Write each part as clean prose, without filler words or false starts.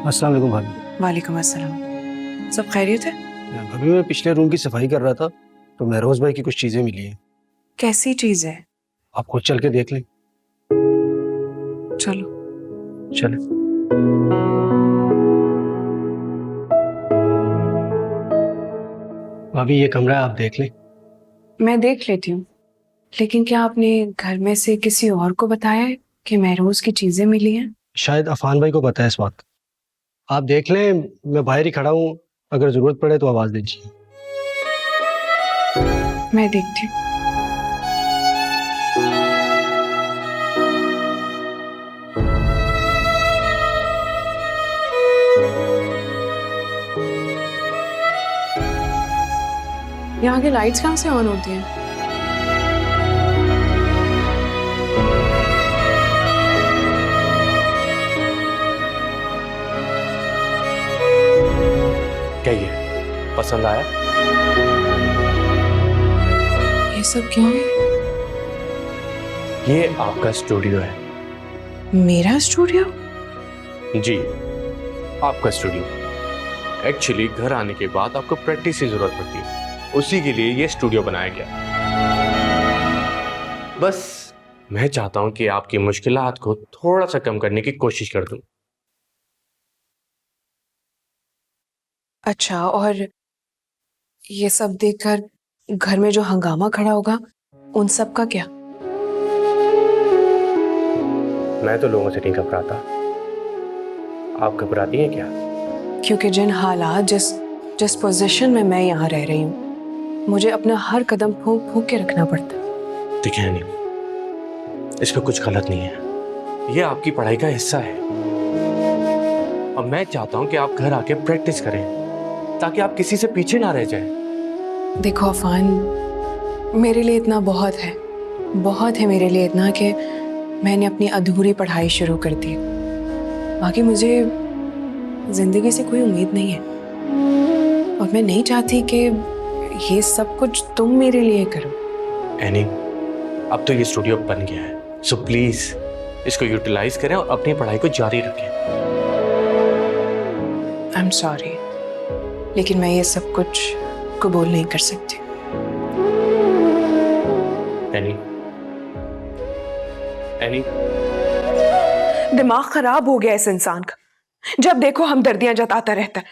अस्सलाम वालेकुम भाभी। वालेकुम अस्सलाम। सब खैरियत है? भाभी मैं पिछले रूम की सफाई कर रहा था तो महरोज भाई की कुछ चीजें मिली हैं। कैसी चीज है? आप खुद चल के देख लें। चलो। चले। भाभी ये कमरा आप देख लें। मैं देख लेती हूँ, लेकिन क्या आपने घर में से किसी और को बताया है कि महरोज की चीजें मिली हैं? शायद अफान भाई को पता है इस बात का। आप देख लें, मैं बाहर ही खड़ा हूँ, अगर जरूरत पड़े तो आवाज दीजिए। मैं देखती हूँ। यहाँ की लाइट्स कहाँ से ऑन होती हैं? क्या ये पसंद आया? ये सब क्या है? ये आपका स्टूडियो है। मेरा स्टूडियो? जी, आपका स्टूडियो। एक्चुअली घर आने के बाद आपको प्रैक्टिस की जरूरत पड़ती है, उसी के लिए ये स्टूडियो बनाया गया। बस मैं चाहता हूं कि आपकी मुश्किलात को थोड़ा सा कम करने की कोशिश कर दूं। अच्छा, और ये सब देखकर घर में जो हंगामा खड़ा होगा उन सब का क्या? मैं तो लोगों से नहीं घबराता, आप घबराती हैं क्या? क्योंकि जिन हालात जिस पोजीशन में मैं यहाँ रह रही हूँ, मुझे अपना हर कदम फूंक फूंक के रखना पड़ता है। देखिए नहीं, इसमें कुछ गलत नहीं है, ये आपकी पढ़ाई का हिस्सा है। और मैं चाहता हूं कि आप घर आके प्रैक्टिस करें ताकि आप किसी से पीछे ना रह जाएं। देखो अफान, मेरे लिए इतना बहुत है मेरे लिए इतना कि मैंने अपनी अधूरी पढ़ाई शुरू कर दी। बाकी मुझे जिंदगी से कोई उम्मीद नहीं है और मैं नहीं चाहती कि ये सब कुछ तुम मेरे लिए करो। एनी, अब तो ये स्टूडियो बन गया है, सो प्लीज इसको यूटिलाइज करें और अपनी पढ़ाई को जारी रखें। आई एम सॉरी, लेकिन मैं ये सब कुछ कबूल नहीं कर सकती। एनी, दिमाग खराब हो गया इस इंसान का, जब देखो हमदर्दियां जताता रहता है।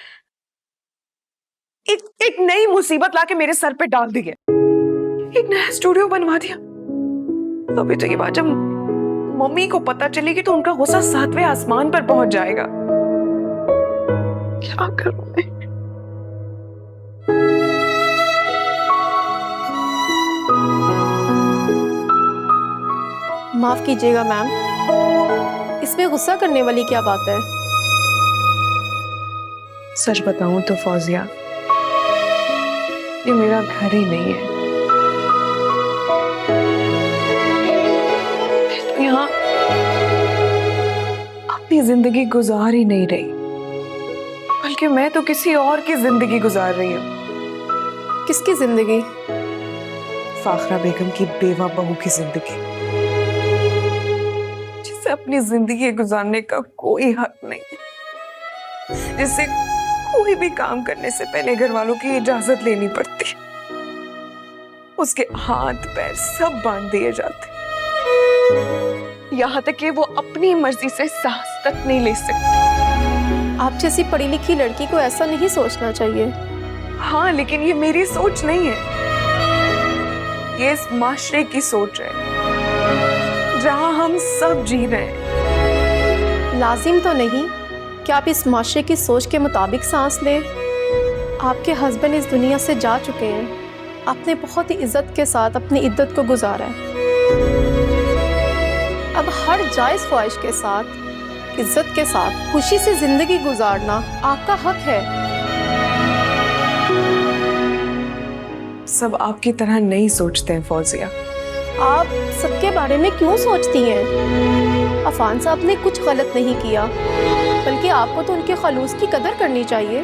एक नई मुसीबत लाके मेरे सर पे डाल दी है, एक नया स्टूडियो बनवा दिया। अभी तो ये बात जब मम्मी को पता चलेगी तो उनका गुस्सा 7वें आसमान पर पहुंच जाएगा। क्या करूं मैं? माफ कीजिएगा मैम, इसमें गुस्सा करने वाली क्या बात है? सच बताऊं तो फौजिया, ये मेरा घर ही नहीं है। तो यहाँ अपनी जिंदगी गुजार ही नहीं रही, बल्कि मैं तो किसी और की जिंदगी गुजार रही हूँ। किसकी जिंदगी? फाखरा बेगम की बेवा बहू की जिंदगी, जिसे अपनी जिंदगी गुजारने का कोई हक नहीं है, जिसे कोई भी काम करने से पहले घर वालों की इजाजत लेनी पड़ती है, उसके हाथ पैर सब बांध दिए जाते, यहाँ तक कि वो अपनी मर्जी से सांस तक नहीं ले सकती। आप जैसी पढ़ी लिखी लड़की को ऐसा नहीं सोचना चाहिए। हाँ, लेकिन ये मेरी सोच नहीं है, ये इस माशरे की सोच है जहां हम सब जी रहे हैं। लाजिम तो नहीं कि आप इस माशरे की सोच के मुताबिक सांस लें। आपके हस्बैंड इस दुनिया से जा चुके हैं, आपने बहुत ही इज्जत के साथ अपनी इद्दत को गुजारा है। अब हर जायज़ ख्वाहिश के साथ, इज्जत के साथ, खुशी से जिंदगी गुजारना आपका हक है। सब आपकी तरह नहीं सोचते हैं फौजिया। आप सबके बारे में क्यों सोचती हैं? अफान साहब ने कुछ गलत नहीं किया, बल्कि आपको तो उनके खलूस की कदर करनी चाहिए।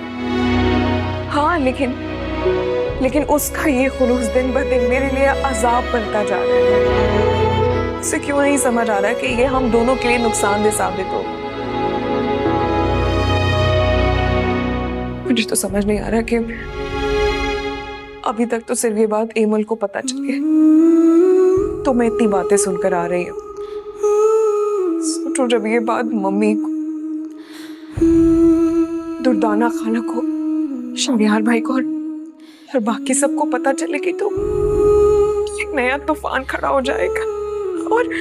हाँ, लेकिन उसका ये खुलूस दिन ब दिन मेरे लिए अजाब बनता जा रहा है। उसे क्यों नहीं समझ आ रहा कि ये हम दोनों के लिए नुकसानदेह साबित हो। मुझे तो समझ नहीं आ रहा कि अभी तक तो सिर्फ ये बात एमल को पता चली है, तो मैं इतनी बातें सुनकर आ रही हूँ। सोचो जब ये बात मम्मी को, दुर्दाना खाला को, शनियार भाई को और बाकी सबको पता चलेगी तो एक नया तूफान खड़ा हो जाएगा और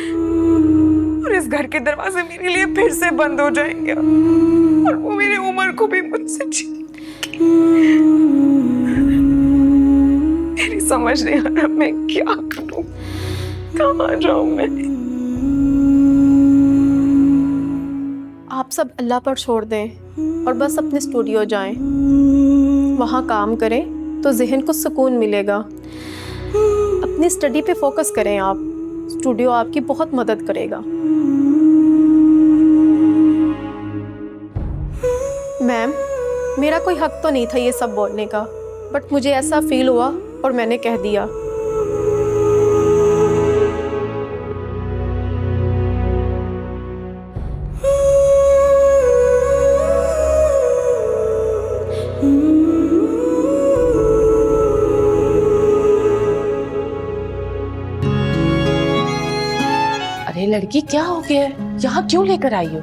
इस घर के दरवाजे मेरे लिए फिर से बंद हो जाएंगे और वो मेरी उम्र को भी मुझसे मेरी समझ नहीं आ रहा मैं क्या करूं, कहाँ जाऊं मैं। आप सब अल्लाह पर छोड़ दें और बस अपने स्टूडियो जाएं, वहाँ काम करें तो जहन को सुकून मिलेगा। अपनी स्टडी पे फोकस करें आप, स्टूडियो आपकी बहुत मदद करेगा। मैम, मेरा कोई हक तो नहीं था ये सब बोलने का, बट मुझे ऐसा फील हुआ और मैंने कह दिया। अरे लड़की, क्या हो गया है? यहाँ क्यों लेकर आई हो?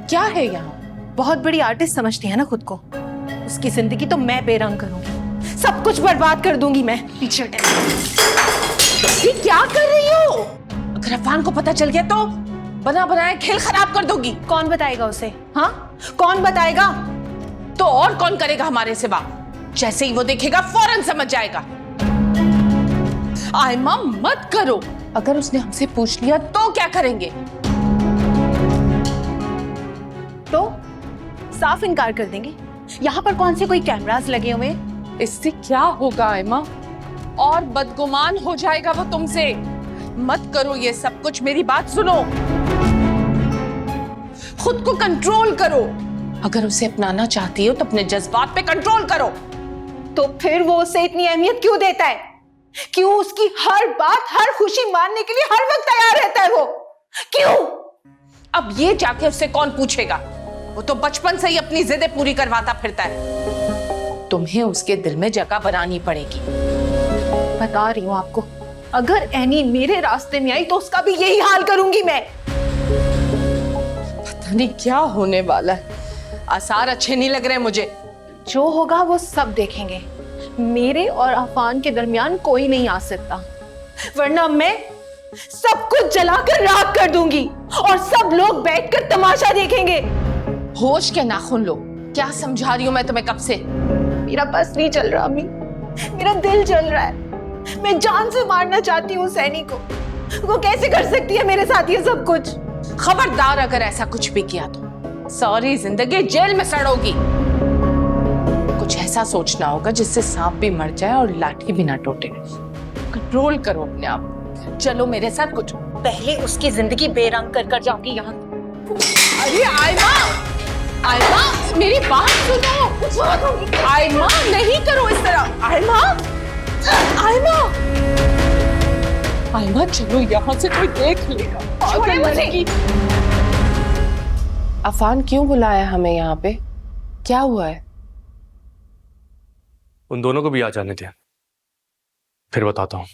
क्या है यहाँ? बहुत बड़ी आर्टिस्ट समझती है ना खुद को। उसकी जिंदगी तो मैं बेरंग करूंगी, सब कुछ बर्बाद कर दूंगी मैं। पीछे ये क्या कर रही हो? अगर अफान को पता चल गया तो बना बनाया खेल खराब कर दोगी। कौन बताएगा उसे? हाँ, कौन बताएगा? तो और कौन करेगा हमारे सिवा? जैसे ही वो देखेगा फौरन समझ जाएगा। आयमा मत करो, अगर उसने हमसे पूछ लिया तो क्या करेंगे? तो साफ इनकार कर देंगे। यहाँ पर कौन से कोई कैमरास लगे हुए? इससे क्या होगा आयमा? और बदगुमान हो जाएगा वो तुमसे। मत करो ये सब कुछ, मेरी बात सुनो। खुद को कंट्रोल करो। अगर उसे अपनाना चाहती हो तो अपने जज्बात पे कंट्रोल करो। तो फिर वो उसे इतनी अहमियत क्यों देता है? क्यों उसकी हर बात, हर खुशी मानने के लिए हर वक्त तैयार रहता है वो? क्यों? अब ये जाके उससे कौन पूछेगा? वो तो बचपन से ही अपनी जिदें पूरी करवाता फिरता है। तुम्हें उसके दिल में जगह बनानी पड़ेगी। बता रही हूँ आपको, अगर एनी मेरे रास्ते में आई तो उसका भी यही हाल करूंगी मैं। पता नहीं क्या होने वाला है। आसार अच्छे नहीं लग रहे मुझे। जो होगा वो सब देखेंगे। मेरे और अफान के दरमियान कोई नहीं आ सकता, वरना मैं सब कुछ जलाकर राख कर दूंगी और सब लोग बैठकर तमाशा देखेंगे। होश के नाखून लो। क्या समझा रही हूं मैं तुम्हें कब से? मेरा बस नहीं चल रहा अम्मी, मेरा दिल जल रहा है। मैं जान से मारना चाहती हूँ सैनी को। वो कैसे कर सकती है मेरे साथ ये सब कुछ? खबरदार अगर ऐसा कुछ भी किया तो सारी जिंदगी जेल में सड़ोगी। कुछ ऐसा सोचना होगा जिससे सांप भी मर जाए और लाठी भी ना टूटे। कंट्रोल करो अपने आप। चलो मेरे साथ। कुछ पहले उसकी जिंदगी बेरंग कर जाऊंगी यहाँ। अरे आयमा, आयमा मेरी बात सुनो। आयमा नहीं करो इस तरह। आयमा, आयमा, आयमा चलो यहाँ से, कोई देख लेगा। छोड़े मुझे। अफान क्यों बुलाया हमें यहाँ पे? क्या हुआ है? उन दोनों को भी आ जाने दिया, फिर बताता हूं।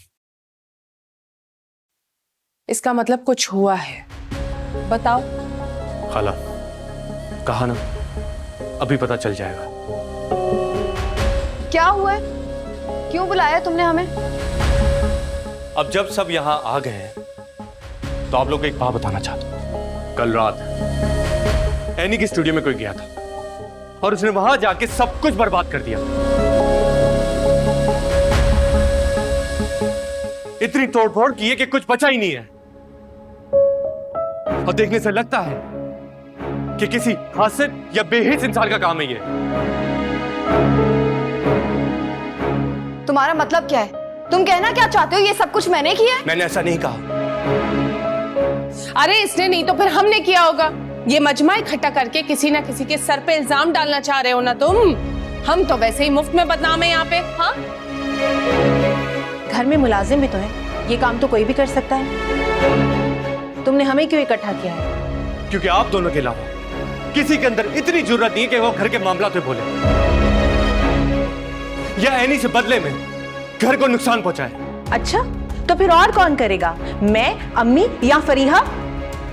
इसका मतलब कुछ हुआ है, बताओ। खाला, कहा ना, अभी पता चल जाएगा। क्या हुआ है? क्यों बुलाया तुमने हमें? अब जब सब यहां आ गए हैं तो आप लोग को एक बात बताना चाहता हूं। कल रात एनी की स्टूडियो में कोई गया था और उसने वहां जाके सब कुछ बर्बाद कर दिया। इतनी तोड़फोड़ की है कि कुछ बचा ही नहीं है। और देखने से लगता है कि किसी हासिल या बेहिस इंसान का काम है ये। तुम्हारा मतलब क्या है? तुम कहना क्या चाहते हो? ये सब कुछ मैंने किया है? मैंने ऐसा नहीं कहा। अरे इसने नहीं तो फिर हमने किया होगा। ये मजमा इकट्ठा करके किसी ना किसी के सर पे इल्जाम डालना चाह रहे हो ना तुम। हम तो वैसे ही मुफ्त में बदनाम है यहाँ पे। हाँ, घर में मुलाजिम भी तो है, ये काम तो कोई भी कर सकता है। तुमने हमें क्यों इकट्ठा किया है? क्योंकि आप दोनों के अलावा किसी के अंदर इतनी जुर्रत नहीं है कि वो घर के मामला पे बोले। या एनी से बदले में घर को नुकसान पहुंचाए। अच्छा, तो फिर और कौन करेगा? मैं, अम्मी या फरीहा?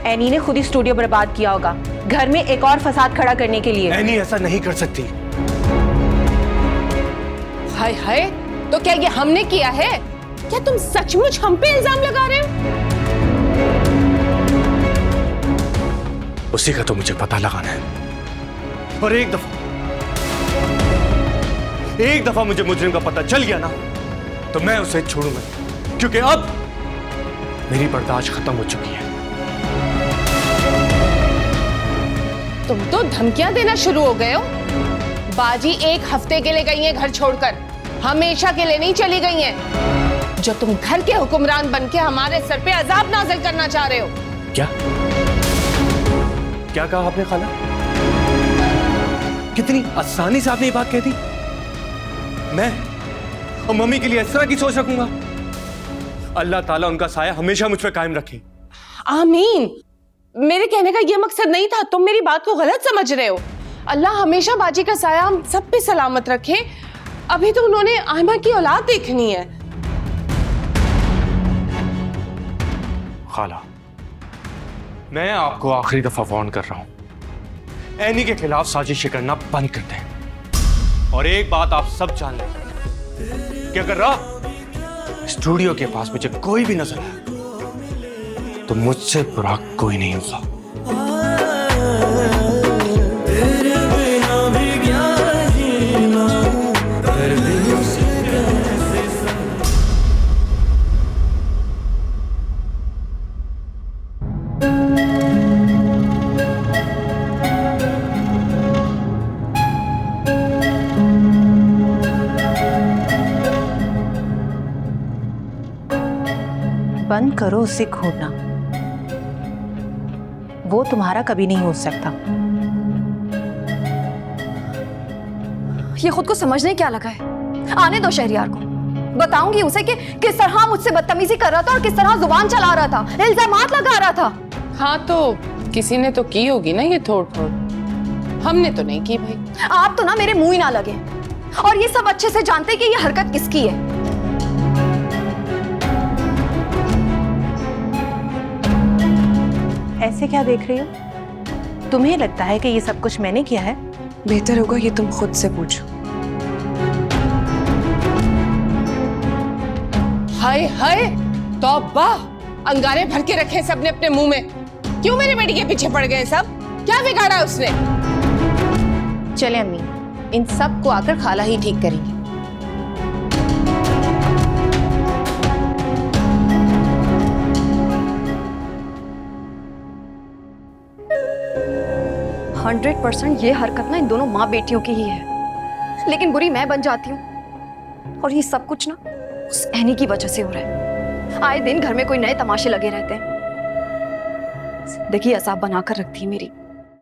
एनी ने खुद ही स्टूडियो बर्बाद किया होगा घर में एक और फसाद खड़ा करने के लिए। एनी ऐसा नहीं कर सकती। हाय हाय, तो क्या ये हमने किया है? क्या तुम सचमुच हम पे इल्जाम लगा रहे हो? उसी का तो मुझे पता लगाना है। और एक दफा मुझे मुजरिम का पता चल गया ना, तो मैं उसे छोड़ूंगा, क्योंकि अब मेरी बर्दाश्त खत्म हो चुकी है। तुम तो धमकियां देना शुरू हो गए हो। बाजी 1 हफ्ते के लिए गई है घर छोड़कर, हमेशा के लिए नहीं चली गई हैं। जो तुम घर के हुक्मरान बनके हमारे सर पे अजाब नाज़िल करना चाह रहे हो। क्या क्या कहा आपने खाला? कितनी आसानी से आपने ये बात कह दी। मैं और मम्मी के लिए इस तरह की सोच रखूंगा? अल्लाह ताला उनका साया हमेशा मुझ पे कायम रखे। आमीन। मेरे कहने का ये मकसद नहीं था, तुम मेरी बात को गलत समझ रहे हो। अल्लाह हमेशा बाजी का साया हम सब पे सलामत रखे। अभी तो उन्होंने आयमा की औलाद देखनी है। खाला, मैं आपको आखिरी दफा वार्न कर रहा हूं, एनी के खिलाफ साजिशें करना बंद कर दें। और एक बात आप सब जान लें कि अगर स्टूडियो के पास मुझे कोई भी नजर आया तो मुझसे बुरा कोई नहीं होगा। बंद करो उसे घूरना, वो तुम्हारा कभी नहीं हो सकता। ये खुद को समझने क्या लगा है? आने दो शहरियार को, बताऊंगी उसे कि किस तरह मुझसे बदतमीजी कर रहा था और किस तरह जुबान चला रहा था, इल्जामात लगा रहा था। हाँ, तो किसी ने तो की होगी ना ये तोड़ फोड़, हमने तो नहीं की भाई। आप तो ना मेरे मुंह ही ना लगे, और ये सब अच्छे से जानते कि ये हरकत किसकी है। ऐसे क्या देख रही हो? तुम्हें लगता है कि ये सब कुछ मैंने किया है? बेहतर होगा ये तुम खुद से पूछो। हाय हाय, तौबा, अंगारे भर के रखे सबने अपने मुंह में। क्यों मेरी बेटी के पीछे पड़ गए सब? क्या बिगाड़ा उसने? चले अम्मी, इन सब को आकर खाला ही ठीक करेंगी। 100% ये हरकत ना इन दोनों माँ बेटियों की ही है, लेकिन बुरी मैं बन जाती हूँ। और ये सब कुछ ना उस एनी की वजह से हो रहा है। आए दिन घर में कोई नए तमाशे लगे रहते हैं। जिंदगी असाब बनाकर रखती है मेरी।